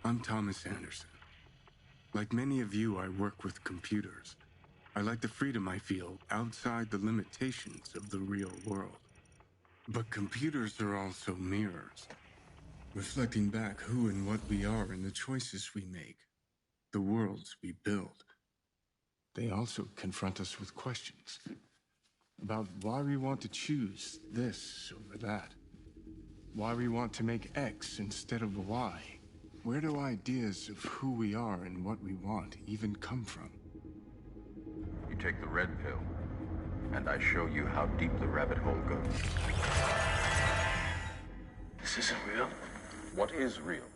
I'm Thomas Anderson. Like many of you, I work with computers. I like the freedom I feel outside the limitations of the real world. But computers are also mirrors, reflecting back who and what we are and the choices we make, the worlds we build. They also confront us with questions about why we want to choose this over that, why we want to make X instead of Y. Where do ideas of who we are and what we want even come from? You take the red pill, and I show you how deep the rabbit hole goes. This isn't real. What is real?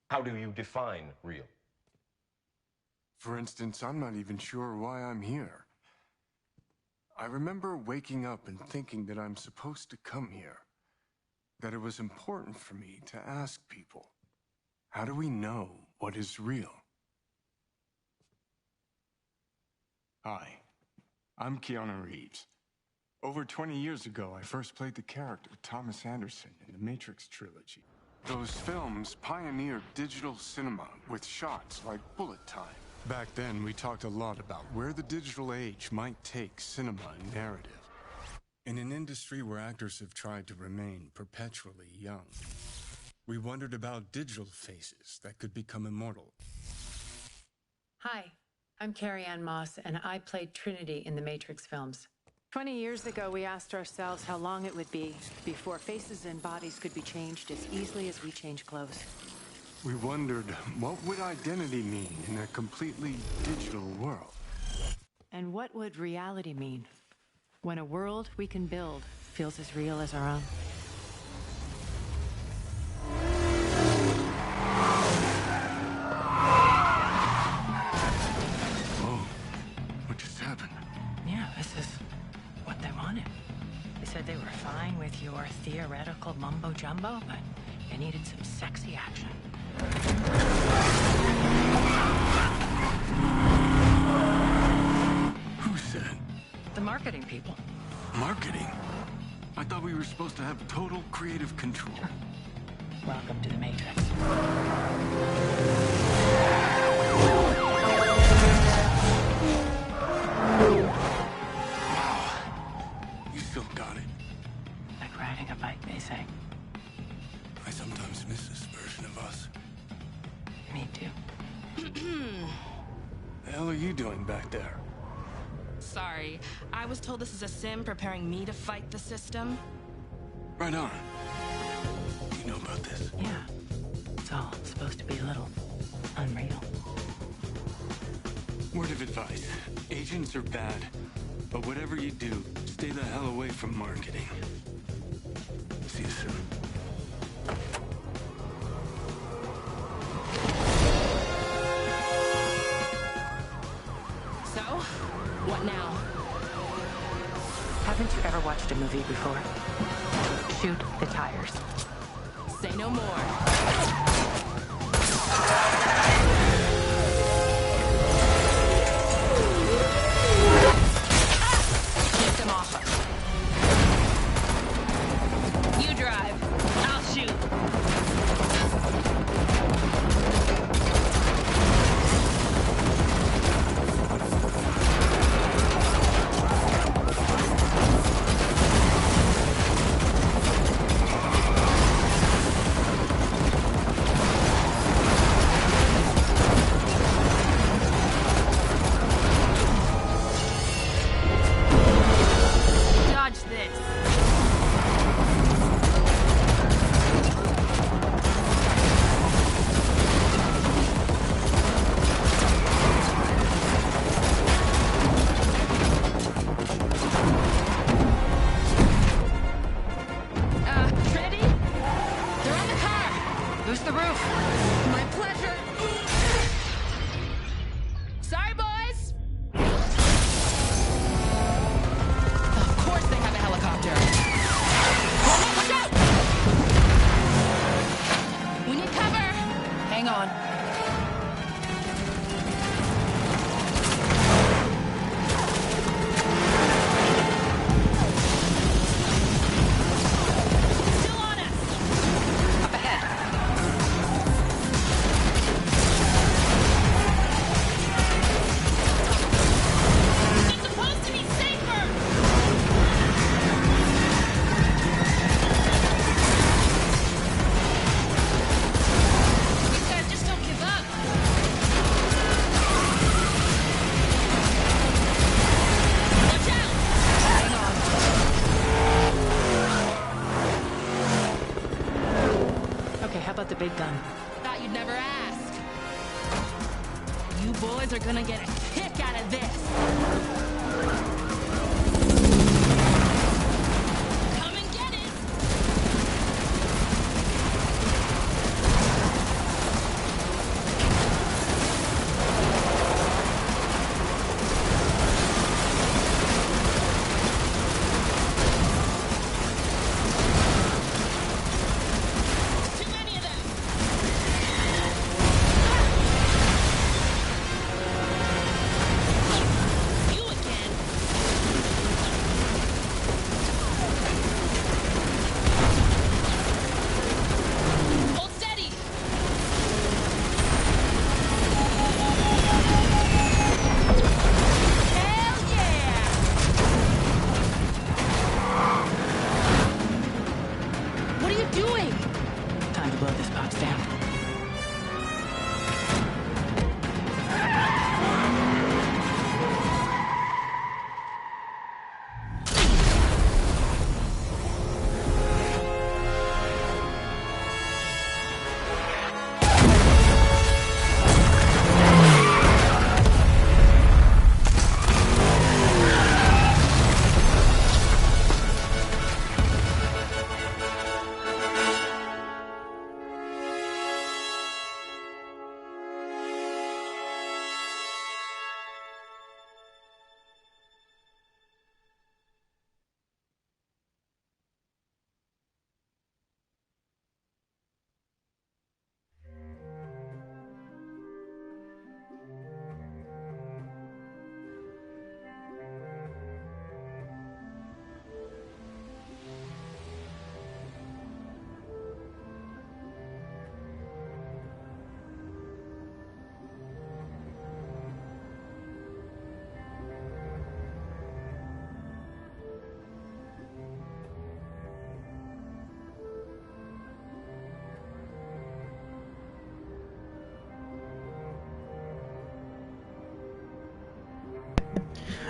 How do you define real? For instance, I'm not even sure why I'm here. I remember waking up and thinking that I'm supposed to come here, that it was important for me to ask people, how do we know what is real? Hi, I'm Keanu Reeves. Over 20 years ago, I first played the character Thomas Anderson in the Matrix trilogy. Those films pioneered digital cinema with shots like bullet time. Back then, we talked a lot about where the digital age might take cinema and narrative. In an industry where actors have tried to remain perpetually young, we wondered about digital faces that could become immortal. Hi, I'm Carrie-Anne Moss, and I played Trinity in the Matrix films. 20 years ago, we asked ourselves how long it would be before faces and bodies could be changed as easily as we change clothes. We wondered, what would identity mean in a completely digital world? And what would reality mean when a world we can build feels as real as our own? Whoa, what just happened? Yeah, this is what they wanted. They said they were fine with your theoretical mumbo-jumbo, but they needed some sexy action. Who said? The marketing people. Marketing? I thought we were supposed to have total creative control. Welcome to the Matrix. Wow. You still got it. Like riding a bike, they say. I sometimes miss this version of us. Me too. The hell are you doing back there? Sorry, I was told this is a sim preparing me to fight the system. Right on. You know about this? Yeah. It's all supposed to be a little unreal. Word of advice. Agents are bad. But whatever you do, stay the hell away from marketing. See you soon. So, what now? Haven't you ever watched a movie before? Shoot the tires. Say no more. Get them off us. You drive. I'll shoot. big gun. Thought you'd never ask. You boys are gonna get a kick out of this. Come and get it. Too many of them. You again. Hold steady. Hell yeah. What are you doing? Time to blow this box down.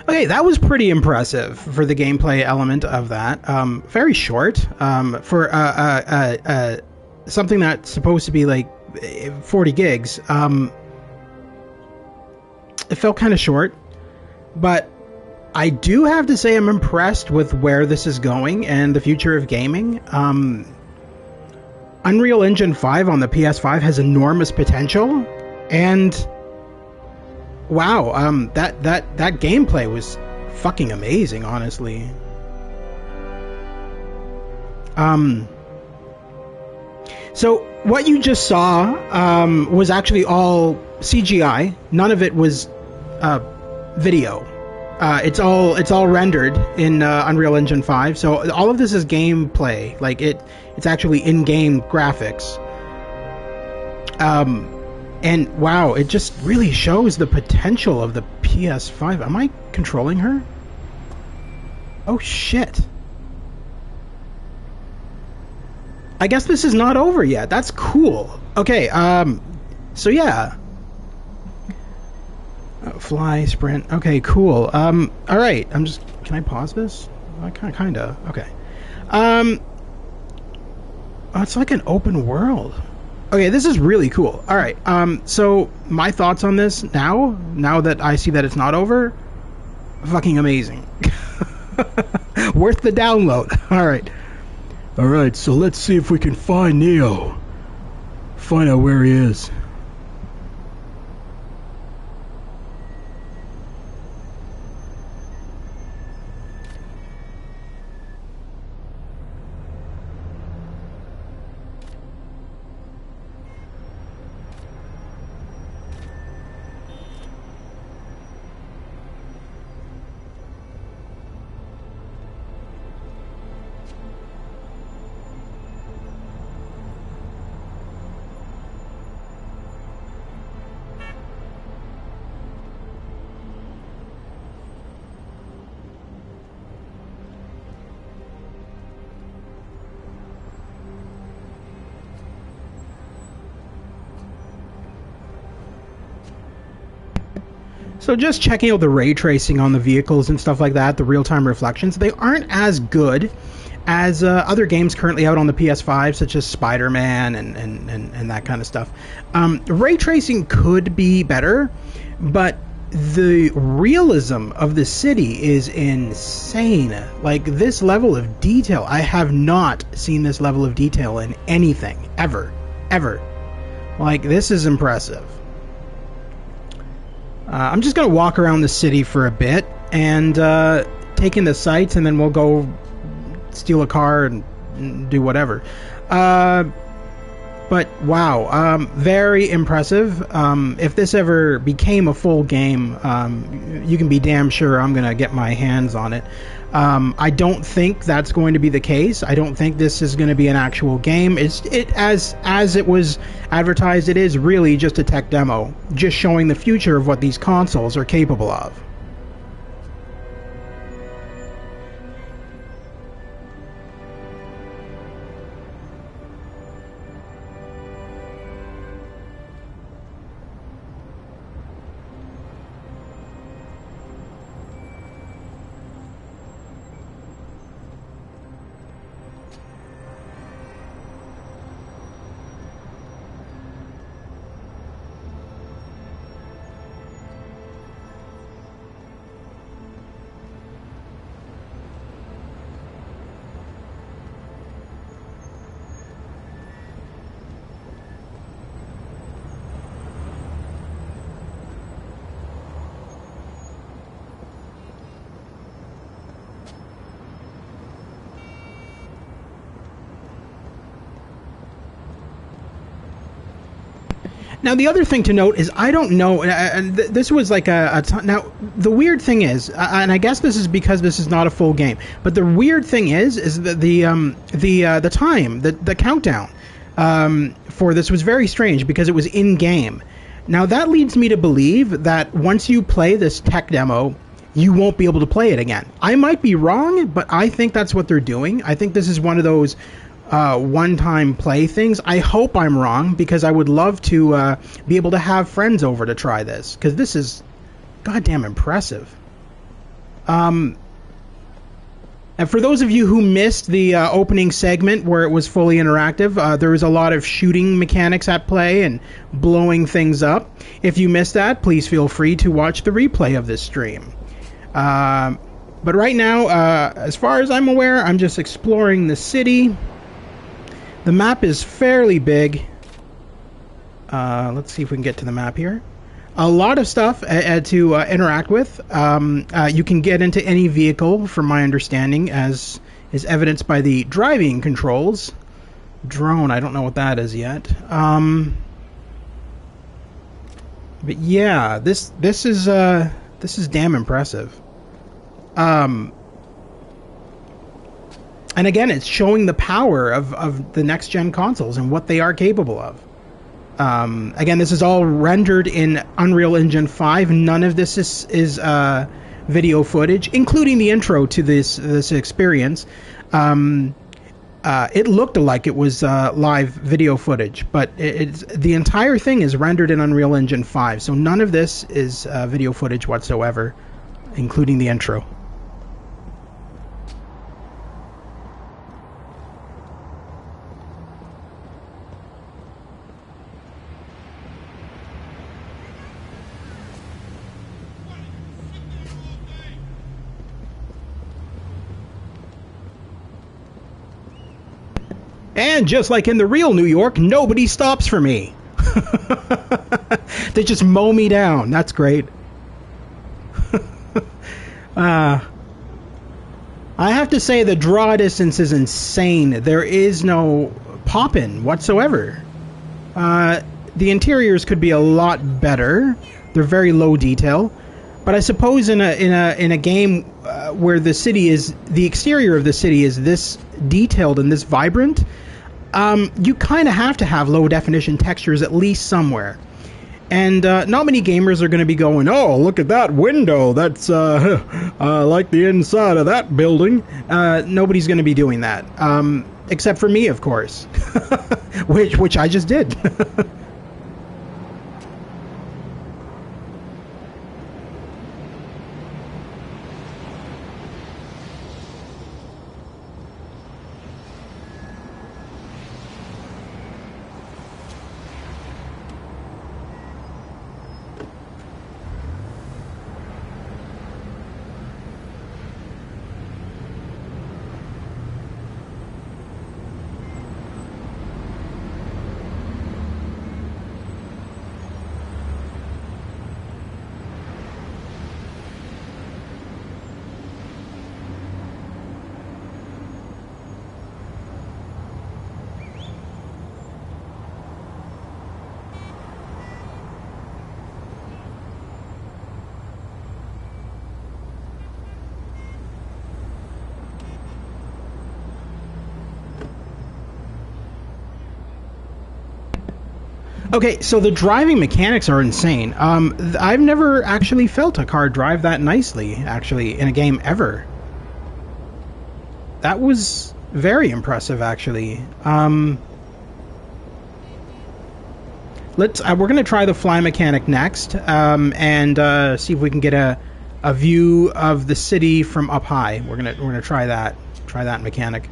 Okay, that was pretty impressive for the gameplay element of that. Very short for something that's supposed to be like 40 gigs. It felt kind of short, but I do have to say I'm impressed with where this is going and the future of gaming. Unreal Engine 5 on the PS5 has enormous potential, and wow, that gameplay was fucking amazing, honestly. So what you just saw was actually all CGI. None of it was video. It's all rendered in Unreal Engine 5. So all of this is gameplay. Like it's actually in-game graphics. And wow, it just really shows the potential of the PS5. Am I controlling her? Oh shit. I guess this is not over yet. That's cool. Okay, so yeah. Fly, sprint. Okay, cool. Alright, can I pause this? Kinda. Okay. Oh, it's like an open world. Okay, this is really cool. Alright, so my thoughts on this now that I see that it's not over, fucking amazing. Worth the download. Alright. Alright, so let's see if we can find Neo. Find out where he is. So just checking out the ray tracing on the vehicles and stuff like that, the real-time reflections, they aren't as good as other games currently out on the PS5, such as Spider-Man and that kind of stuff. Ray tracing could be better, but the realism of the city is insane. Like, this level of detail, I have not seen this level of detail in anything, ever. Like, this is impressive. I'm just going to walk around the city for a bit and take in the sights, and then we'll go steal a car and do whatever. But wow, very impressive. If this ever became a full game, you can be damn sure I'm going to get my hands on it. I don't think that's going to be the case. I don't think this is going to be an actual game. As it was advertised, it is really just a tech demo, just showing the future of what these consoles are capable of. Now, the other thing to note is, I don't know, and this was like now, the weird thing is, and I guess this is because this is not a full game, but the weird thing is that the time, the countdown for this was very strange because it was in-game. Now, that leads me to believe that once you play this tech demo, you won't be able to play it again. I might be wrong, but I think that's what they're doing. I think this is one of those one-time play things. I hope I'm wrong, because I would love to be able to have friends over to try this, because this is goddamn impressive. And for those of you who missed the opening segment where it was fully interactive, there was a lot of shooting mechanics at play and blowing things up. If you missed that, please feel free to watch the replay of this stream. But right now, as far as I'm aware, I'm just exploring the city. The map is fairly big. Let's see if we can get to the map here. A lot of stuff to interact with. You can get into any vehicle, from my understanding, as is evidenced by the driving controls. Drone, I don't know what that is yet. But yeah, this is damn impressive. And again, it's showing the power of the next-gen consoles and what they are capable of. Again, this is all rendered in Unreal Engine 5. None of this is video footage, including the intro to this experience. It looked like it was live video footage, but the entire thing is rendered in Unreal Engine 5, so none of this is video footage whatsoever, including the intro. And just like in the real New York, nobody stops for me. They just mow me down. That's great. I have to say the draw distance is insane. There is no pop-in whatsoever. The interiors could be a lot better. They're very low detail. But I suppose in a game where the exterior of the city is this detailed and this vibrant, you kind of have to have low definition textures at least somewhere. And not many gamers are going to be going, oh, look at that window, that's like the inside of that building. Nobody's going to be doing that, except for me, of course, which I just did. Okay, so the driving mechanics are insane. I've never actually felt a car drive that nicely, actually, in a game ever. That was very impressive, actually. We're gonna try the fly mechanic next, and see if we can get a view of the city from up high. We're gonna try that mechanic.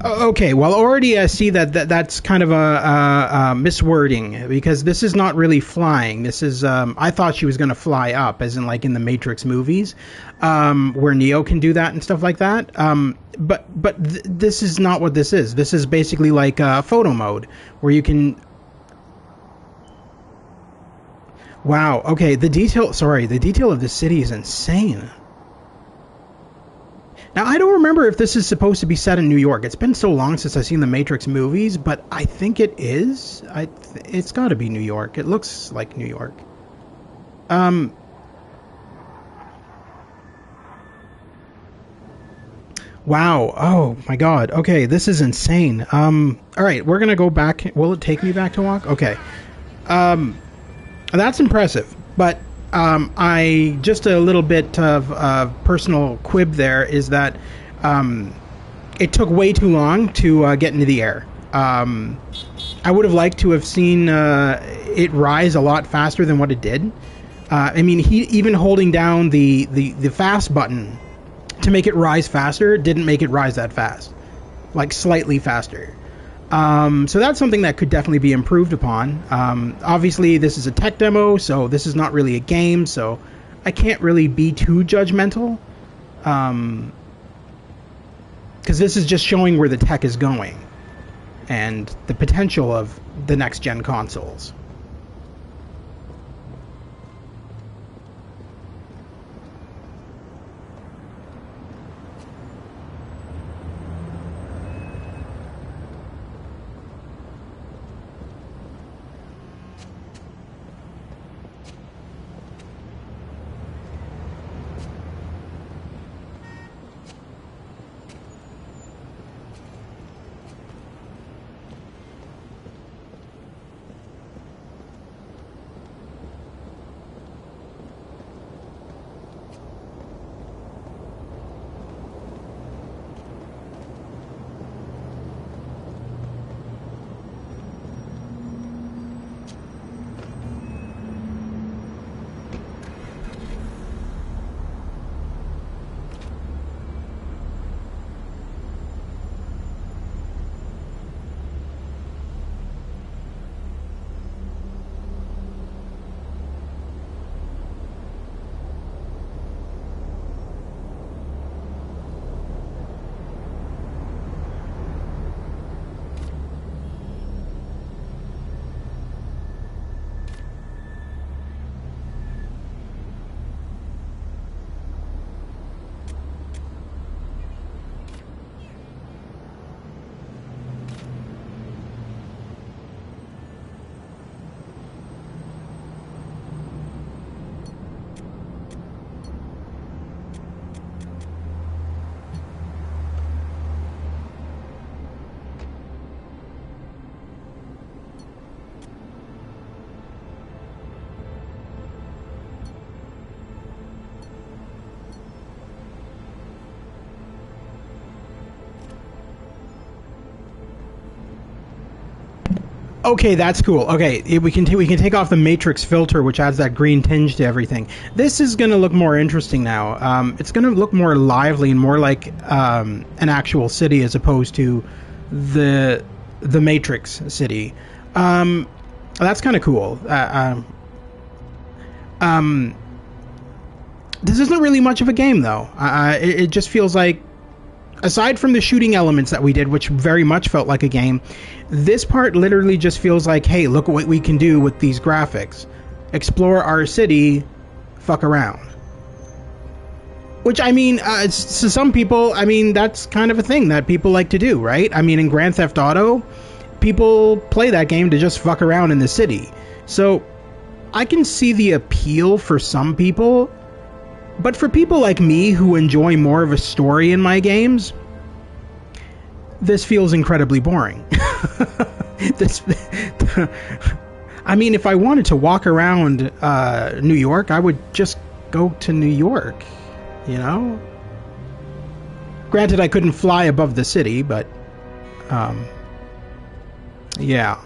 Okay, well, already I see that's kind of a miswording, because this is not really flying. This is, I thought she was going to fly up, as in like in the Matrix movies, where Neo can do that and stuff like that. But this is not what this is. This is basically like photo mode, where you can... Wow, okay, the detail of this city is insane. Now, I don't remember if this is supposed to be set in New York. It's been so long since I've seen the Matrix movies, but I think it is. It's got to be New York. It looks like New York. Wow. Oh, my God. Okay, this is insane. All right, we're going to go back. Will it take me back to walk? Okay. That's impressive, but... I just a little bit of personal quib there is that it took way too long to get into the air. I would have liked to have seen it rise a lot faster than what it did. I mean, even holding down the fast button to make it rise faster didn't make it rise that fast, like slightly faster. So that's something that could definitely be improved upon. Obviously, this is a tech demo, so this is not really a game, so I can't really be too judgmental. Because this is just showing where the tech is going and the potential of the next-gen consoles. Okay, that's cool. Okay, we can take off the Matrix filter, which adds that green tinge to everything. This is going to look more interesting now. It's going to look more lively and more like an actual city as opposed to the Matrix city. That's kind of cool. This isn't really much of a game, though. It just feels like aside from the shooting elements that we did, which very much felt like a game, this part literally just feels like, hey, look at what we can do with these graphics. Explore our city, fuck around. Which, I mean, to some people, I mean, that's kind of a thing that people like to do, right? I mean, in Grand Theft Auto, people play that game to just fuck around in the city. So, I can see the appeal for some people, but for people like me who enjoy more of a story in my games, this feels incredibly boring. I mean, if I wanted to walk around New York, I would just go to New York, you know? Granted, I couldn't fly above the city, but yeah.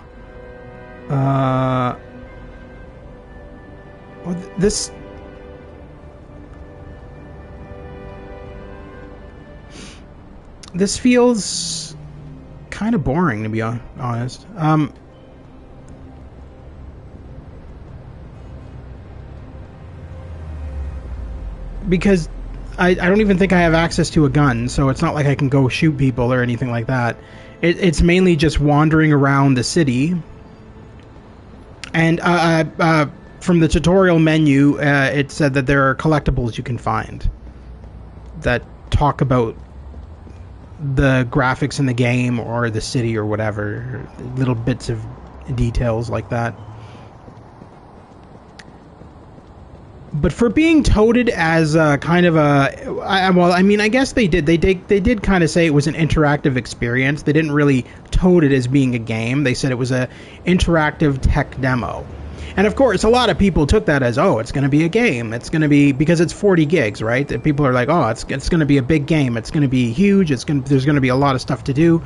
This feels kind of boring, to be honest. Because I don't even think I have access to a gun, so it's not like I can go shoot people or anything like that. It's mainly just wandering around the city. And from the tutorial menu, it said that there are collectibles you can find that talk about the graphics in the game or the city or whatever. Little bits of details like that. But for being touted as kind of a... well, I mean, I guess they did. They did kind of say it was an interactive experience. They didn't really tote it as being a game. They said it was a interactive tech demo. And of course, a lot of people took that as, oh, it's going to be a game. It's going to be... Because it's 40 gigs, right? That people are like, oh, it's going to be a big game. It's going to be huge. There's going to be a lot of stuff to do.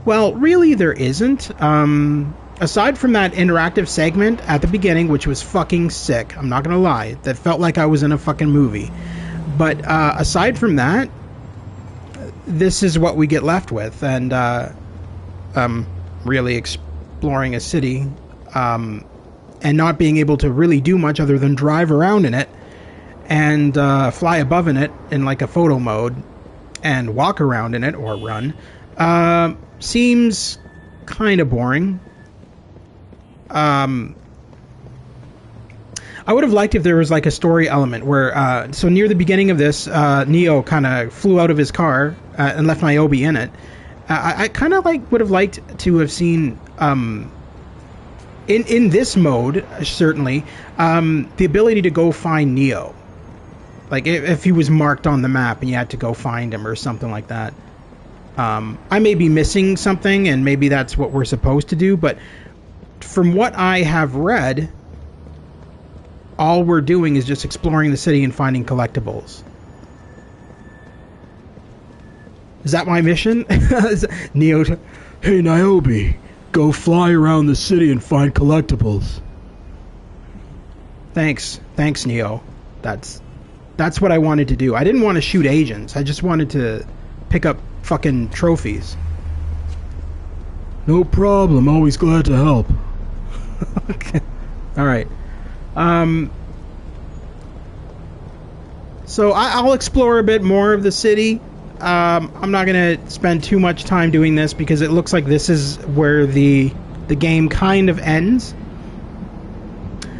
Well, really, there isn't. Aside from that interactive segment at the beginning, which was fucking sick, I'm not gonna lie, that felt like I was in a fucking movie. But aside from that, this is what we get left with, and really exploring a city, and not being able to really do much other than drive around in it, and fly above in it in like a photo mode, and walk around in it, or run, seems kind of boring. I would have liked if there was like a story element where, so near the beginning of this, Neo kind of flew out of his car and left Niobe in it. I kind of would have liked to have seen, in this mode, certainly, the ability to go find Neo. Like if he was marked on the map and you had to go find him or something like that. I may be missing something and maybe that's what we're supposed to do, but from what I have read, all we're doing is just exploring the city and finding collectibles. Is that my mission? Neo, hey Niobe, go fly around the city and find collectibles. Thanks, Neo. That's what I wanted to do. I didn't want to shoot agents. I just wanted to pick up fucking trophies. No problem. Always glad to help. Okay. All right. So I'll explore a bit more of the city. I'm not going to spend too much time doing this because it looks like this is where the game kind of ends,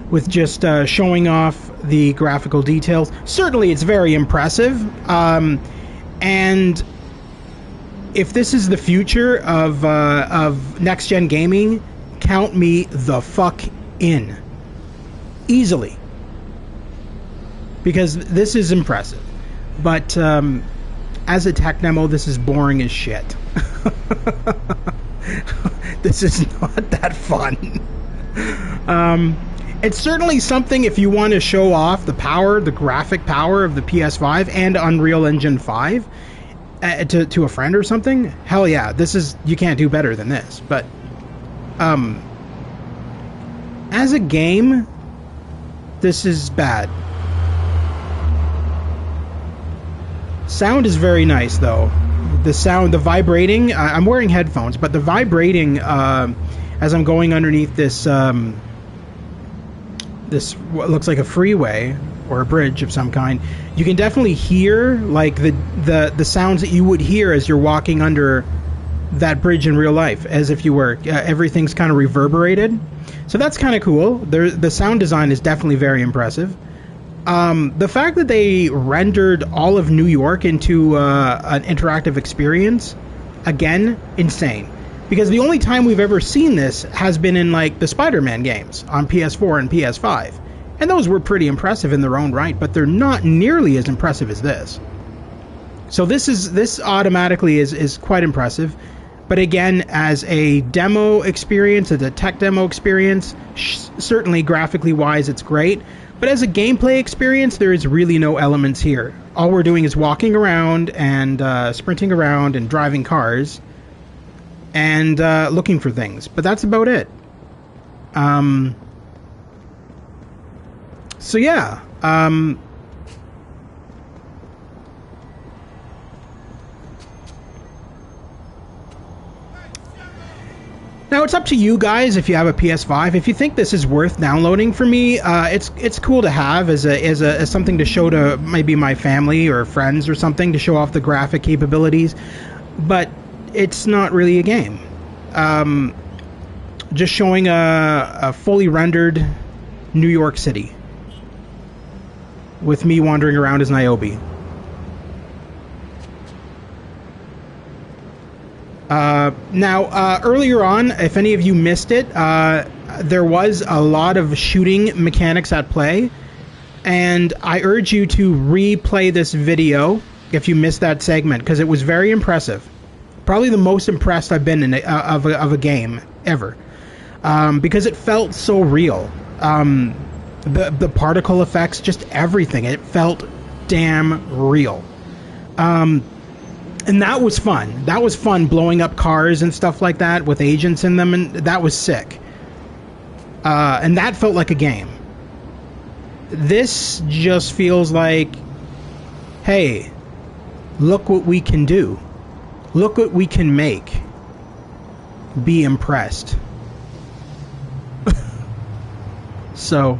with just showing off the graphical details. Certainly, it's very impressive. And if this is the future of next-gen gaming, count me the fuck in. Easily. Because this is impressive. But as a tech demo, this is boring as shit. This is not that fun. It's certainly something if you want to show off the power, the graphic power of the PS5 and Unreal Engine 5 to a friend or something. Hell yeah, this is, you can't do better than this. But as a game, this is bad. Sound is very nice though. The sound, the vibrating, I'm wearing headphones, but the vibrating as I'm going underneath this this what looks like a freeway, or a bridge of some kind, you can definitely hear like the sounds that you would hear as you're walking under that bridge in real life, as if you were. Everything's kind of reverberated, so that's kind of cool. The sound design is definitely very impressive. The fact that they rendered all of New York into an interactive experience, again, insane. Because the only time we've ever seen this has been in like the Spider-Man games on PS4 and PS5. And those were pretty impressive in their own right, but they're not nearly as impressive as this. So this automatically is quite impressive. But again, as a demo experience, as a tech demo experience, certainly graphically wise, it's great. But as a gameplay experience, there is really no elements here. All we're doing is walking around and sprinting around and driving cars and looking for things. But that's about it. So yeah. Now it's up to you guys if you have a PS5. If you think this is worth downloading for me, it's cool to have as something to show to maybe my family or friends or something, to show off the graphic capabilities. But it's not really a game. Just showing a fully rendered New York City with me wandering around as Niobe. Now, earlier on, if any of you missed it, there was a lot of shooting mechanics at play, and I urge you to replay this video if you missed that segment, because it was very impressive. Probably the most impressed I've been of a game ever, because it felt so real. The particle effects, just everything, it felt damn real. And that was fun. That was fun, blowing up cars and stuff like that with agents in them, and that was sick. And that felt like a game. This just feels like, hey, look what we can do. Look what we can make. Be impressed. So,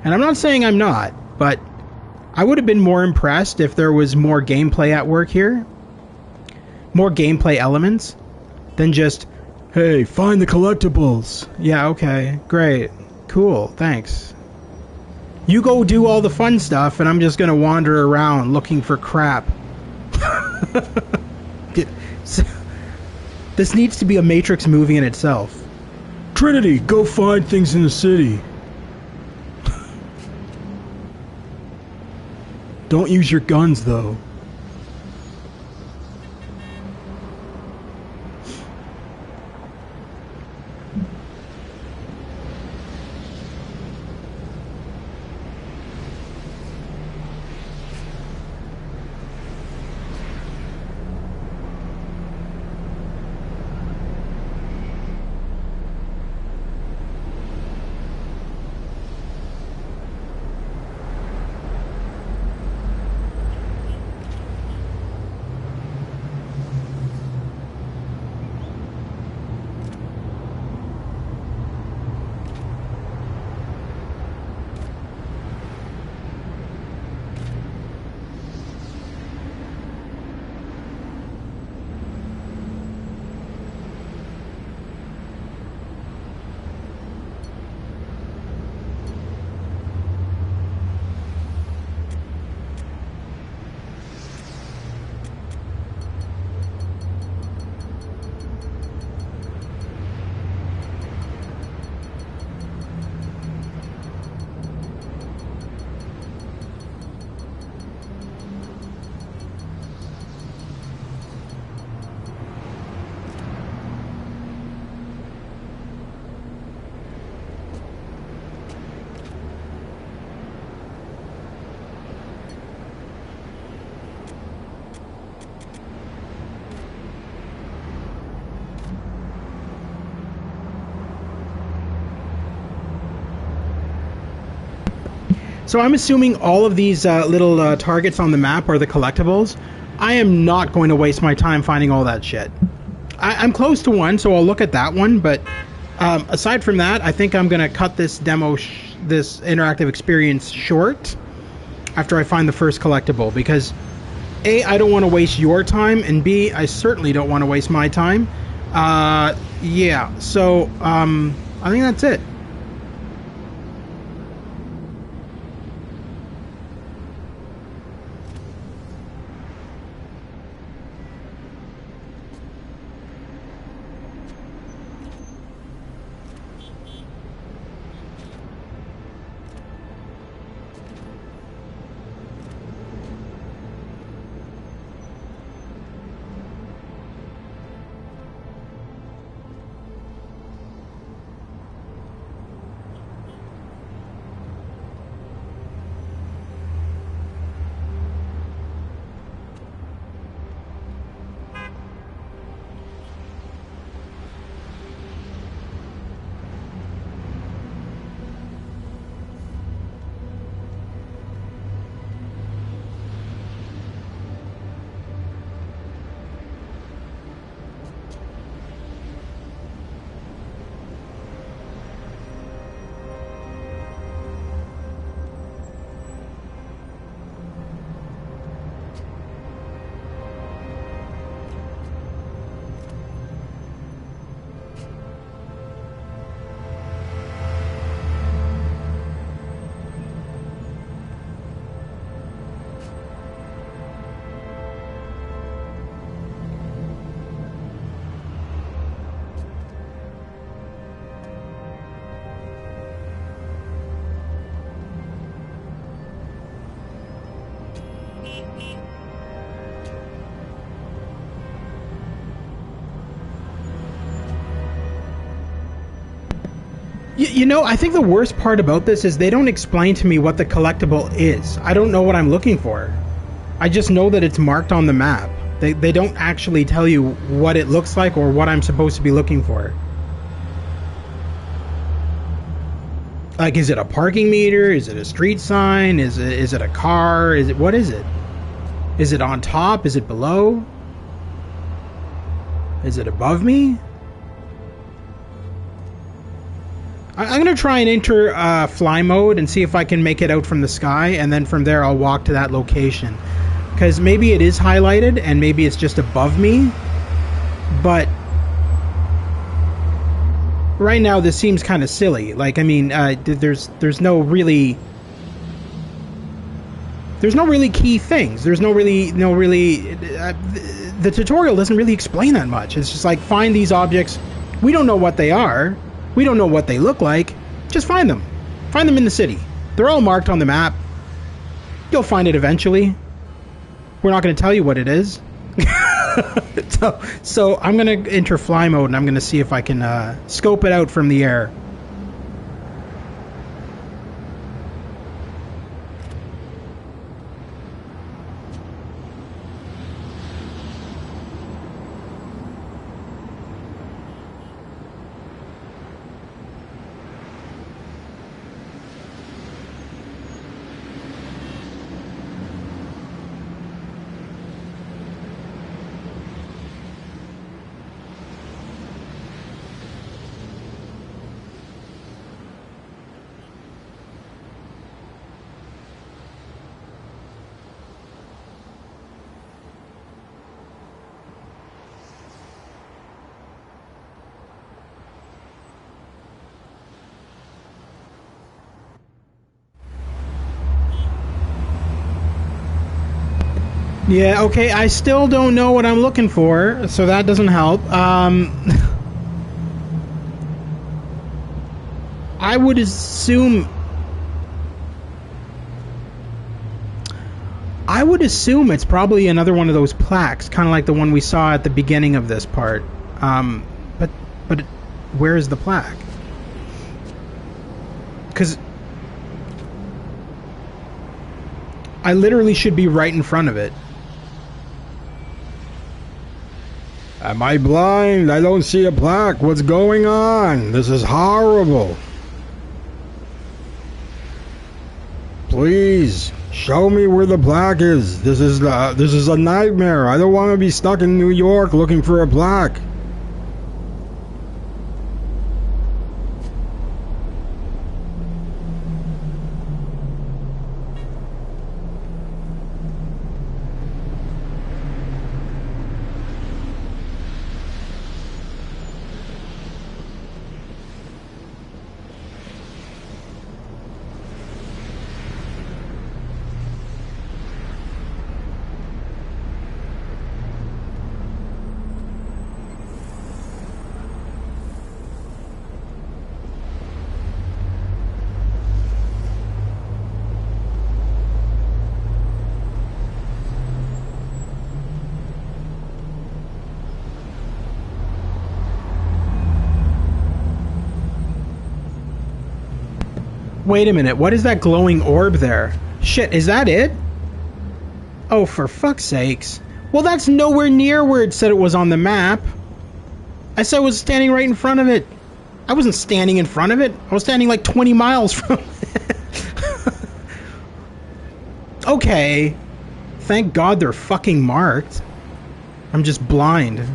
and I'm not saying I'm not, but I would have been more impressed if there was more gameplay at work here. More gameplay elements than just, hey, find the collectibles. Yeah, okay, great, cool, thanks. You go do all the fun stuff, and I'm just gonna wander around looking for crap. This needs to be a Matrix movie in itself. Trinity, go find things in the city. Don't use your guns, though. So I'm assuming all of these little targets on the map are the collectibles. I am not going to waste my time finding all that shit. I'm close to one, so I'll look at that one, but aside from that, I think I'm going to cut this demo, this interactive experience short. after I find the first collectible, because A, I don't want to waste your time, and B, I certainly don't want to waste my time. Yeah, so, I think that's it. You know, I think the worst part about this is they don't explain to me what the collectible is. I don't know what I'm looking for. I just know that it's marked on the map. They don't actually tell you what it looks like or what I'm supposed to be looking for. Like, is it a parking meter? Is it a street sign? Is it a car? What is it? Is it on top? Is it below? Is it above me? I'm going to try and enter fly mode and see if I can make it out from the sky, and then from there I'll walk to that location. Because maybe it is highlighted, and maybe it's just above me, but right now this seems kind of silly. Like, I mean, there's no really key things. There's no really the tutorial doesn't really explain that much. It's just like, find these objects. We don't know what they are. We don't know what they look like. Just find them. Find them in the city. They're all marked on the map. You'll find it eventually. We're not going to tell you what it is. So I'm going to enter fly mode, and I'm going to see if I can scope it out from the air. Yeah, okay, I still don't know what I'm looking for, so that doesn't help. I would assume it's probably another one of those plaques, kind of like the one we saw at the beginning of this part. But where is the plaque? Because I literally should be right in front of it. Am I blind? I don't see a plaque. What's going on? This is horrible. Please, show me where the plaque is. This is a nightmare. I don't want to be stuck in New York looking for a plaque. Wait a minute, what is that glowing orb there? Shit, is that it? Oh, for fuck's sakes. Well, that's nowhere near where it said it was on the map. I said I was standing right in front of it. I wasn't standing in front of it. I was standing like 20 miles from it. Okay. Thank God they're fucking marked. I'm just blind.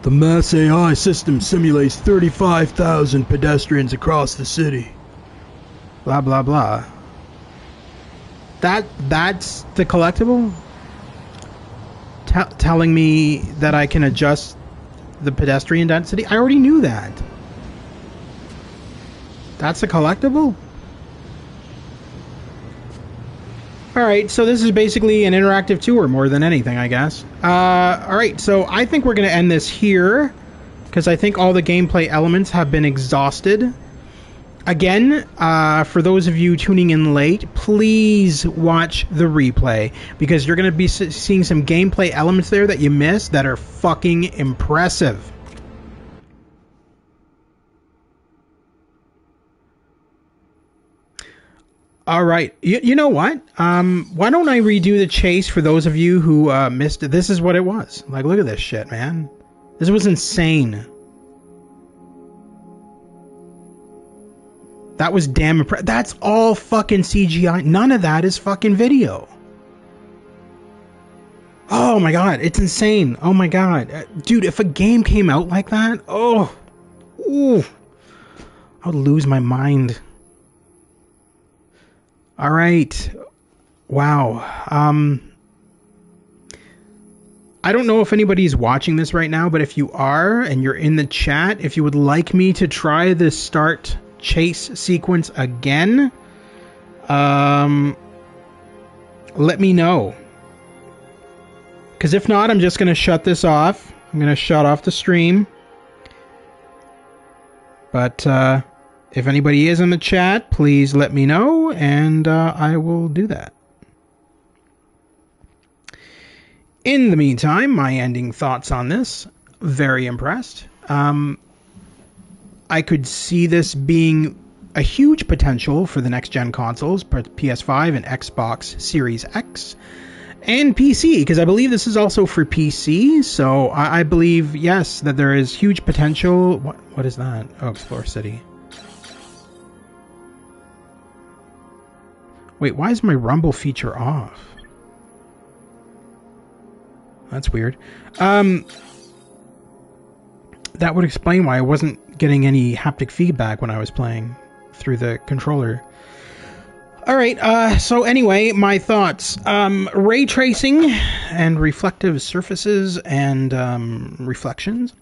The mass AI system simulates 35,000 pedestrians across the city. Blah, blah, blah. That's the collectible? Telling me that I can adjust the pedestrian density? I already knew that. That's a collectible? Alright, so this is basically an interactive tour more than anything, I guess. Alright, so I think we're going to end this here, because I think all the gameplay elements have been exhausted. Again, for those of you tuning in late, please watch the replay, because you're going to be seeing some gameplay elements there that you missed that are fucking impressive. All right. You know what? Why don't I redo the chase for those of you who missed it? This is what it was. Like, look at this shit, man. This was insane. That was damn impressive. That's all fucking CGI. None of that is fucking video. Oh my god, it's insane. Oh my god. Dude, if a game came out like that, oh. Ooh. I would lose my mind. All right. Wow. I don't know if anybody's watching this right now, but if you are and you're in the chat, if you would like me to try this start chase sequence again, let me know. Because if not, I'm just going to shut this off. I'm going to shut off the stream. But if anybody is in the chat, please let me know, and I will do that. In the meantime, my ending thoughts on this. Very impressed. I could see this being a huge potential for the next-gen consoles, PS5 and Xbox Series X, and PC, because I believe this is also for PC, so I believe, yes, that there is huge potential. What is that? Oh, Explore City. Wait, why is my rumble feature off? That's weird. That would explain why I wasn't getting any haptic feedback when I was playing through the controller. Alright, so anyway, my thoughts. Ray tracing and reflective surfaces and reflections,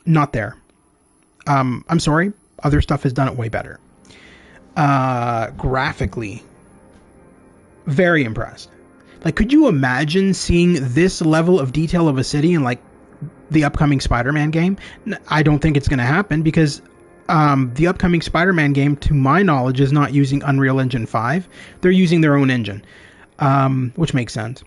not there. I'm sorry, other stuff has done it way better. Graphically, very impressed. Like, could you imagine seeing this level of detail of a city in, like, the upcoming Spider-Man game? I don't think it's going to happen, because the upcoming Spider-Man game, to my knowledge, is not using Unreal Engine 5. They're using their own engine, which makes sense.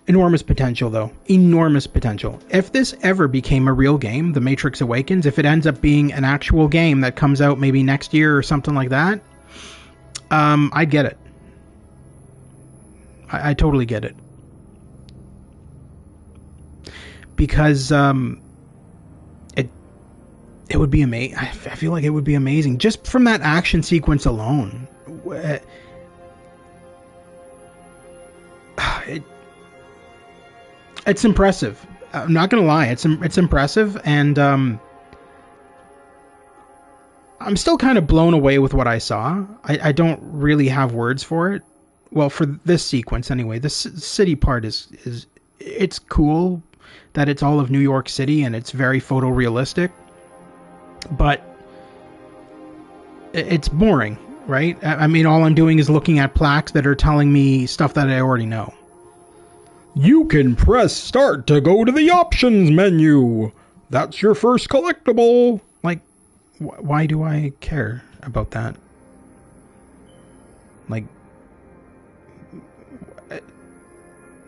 Enormous potential, though. Enormous potential. If this ever became a real game, The Matrix Awakens, if it ends up being an actual game that comes out maybe next year or something like that, I'd get it. I totally get it. Because it would be amazing. I feel like it would be amazing just from that action sequence alone. It's impressive. I'm not gonna lie. It's impressive, and I'm still kind of blown away with what I saw. I don't really have words for it. Well, for this sequence anyway. The city part is it's cool that it's all of New York City and it's very photorealistic, but it's boring, right? I mean, all I'm doing is looking at plaques that are telling me stuff that I already know. You can press start to go to the options menu. That's your first collectible. Like, why do I care about that? Like,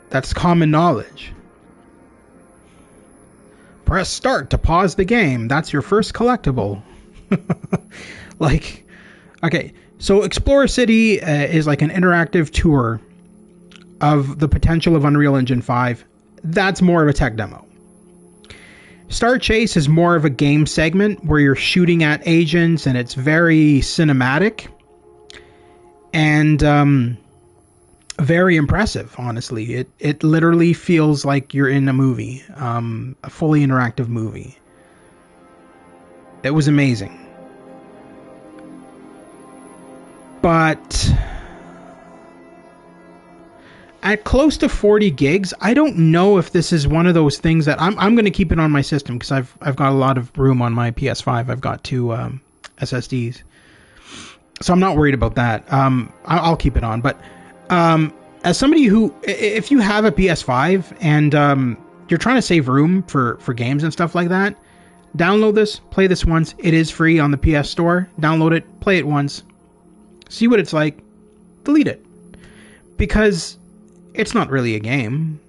that's common knowledge. press start to pause the game. That's your first collectible. Like, okay, so Explorer City is like an interactive tour of the potential of Unreal Engine 5. That's more of a tech demo. Star Chase is more of a game segment where you're shooting at agents, and it's very cinematic and very impressive, honestly. It literally feels like you're in a movie, a fully interactive movie. It was amazing. But at close to 40 gigs, I don't know if this is one of those things that I'm going to keep it on my system because I've got a lot of room on my PS5. I've got 2 SSDs, so I'm not worried about that. I'll keep it on. But as somebody who, if you have a PS5 and you're trying to save room for games and stuff like that, download this, play this once. It is free on the PS Store. Download it, play it once, see what it's like, delete it, because it's not really a game.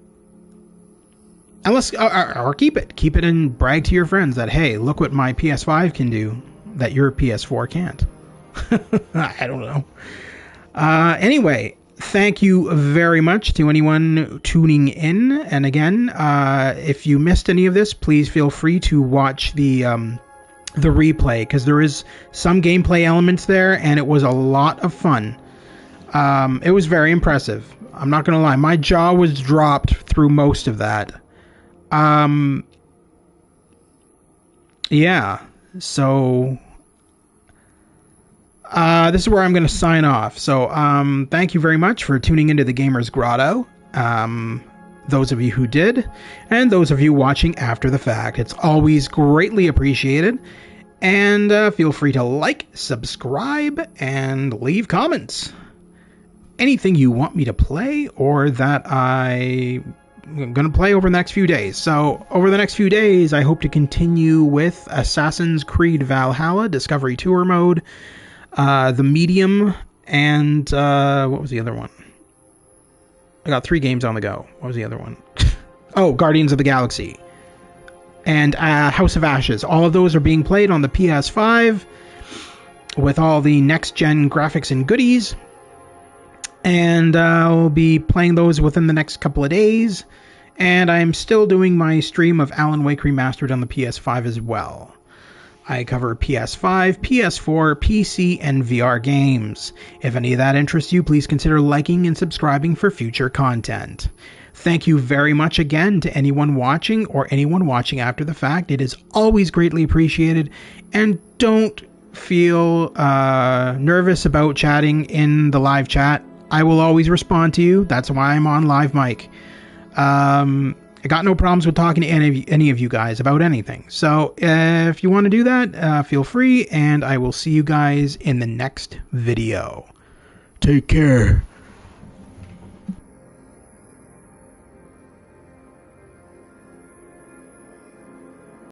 Unless, or keep it and brag to your friends that, hey, look what my PS5 can do that your PS4 can't. I don't know. Anyway, thank you very much to anyone tuning in. And again, if you missed any of this, please feel free to watch the replay, because there is some gameplay elements there, and it was a lot of fun. It was very impressive. I'm not going to lie. My jaw was dropped through most of that. Yeah. So, this is where I'm going to sign off. So, thank you very much for tuning into the Gamer's Grotto. Those of you who did, and those of you watching after the fact. It's always greatly appreciated. And feel free to like, subscribe, and leave comments. Anything you want me to play or that I'm going to play over the next few days. So over the next few days, I hope to continue with Assassin's Creed Valhalla Discovery Tour Mode, The Medium, and what was the other one? I got 3 games on the go. What was the other one? Oh, Guardians of the Galaxy. And House of Ashes. All of those are being played on the PS5 with all the next-gen graphics and goodies. And I'll be playing those within the next couple of days. And I'm still doing my stream of Alan Wake Remastered on the PS5 as well. I cover PS5, PS4, PC, and VR games. If any of that interests you, please consider liking and subscribing for future content. Thank you very much again to anyone watching or anyone watching after the fact. It is always greatly appreciated. And don't feel nervous about chatting in the live chat. I will always respond to you. That's why I'm on live mic. I got no problems with talking to any of you guys about anything. So if you want to do that, feel free, and I will see you guys in the next video. Take care.